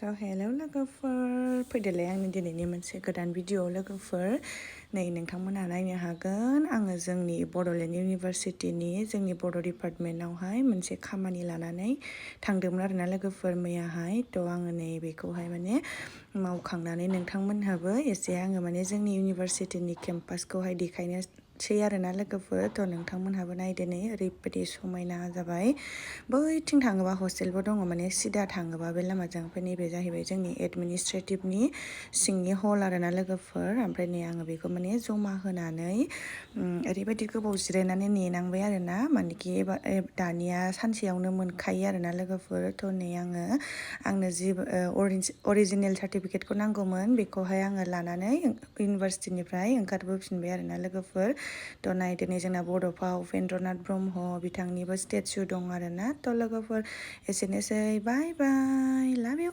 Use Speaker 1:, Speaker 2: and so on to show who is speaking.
Speaker 1: hello लोगोफोर फैदोलाय आंनि दिनैनि मोनसे गोदान भिडिअ लोगोफोर नै नोंथांमोनहा नायनो हागोन आङो जोंनि बड'लेण्ड इउनिभारसिटिनि जोंनि बड' डिपार्टमेन्टआवहाय मोनसे खामानि लानानै थांदोंमोन आरोना लोगोफोर मैयाहाय थ' आङो नै बेखौहाय माने मावखांनानै नोंथांमोनहाबो एसे आङो माने जोंनि इउनिभारसिटिनि केम्पासखौहाय देखायनोसै आरोना लोगोफोर थ' नोंथांमोनहाबो नायदो नै ओरैबायदि समायना जाबाय बैथिं थाङोबा हस्टेलबो दङ माने सिदा थाङोबा बे लामाजों ओमफ्राय नैबे जाहैबाय जोंनि एडमिनिस्ट्रेटिभनि सिंनि हल आरोना लोगोफोर ओमफ्राय नै आङो बेखौ माने जमा होनानै ओरैबायदि गोबाव जिरायनानै नेनांबाय आरोना मानेखि दानिया सानसेयावनो मोनखायो आरोना लोगोफोर थ' नै आंनो जि अरिजिनेल सार्टिफिकेटखौ नांगौमोन बेखौहाय आङो लानानै इउनिभारसिटिनिफ्राय ओंखारबोफिनबाय आरोना लोगोफोर थ' नायदो नै जोंना बड'फा उपेन्द्रनाथ ब्रह्म बिथांनिबो स्टेचु दं आरोना थ' लोगोफोर एसेनोसै बाय बाय लाभ इउ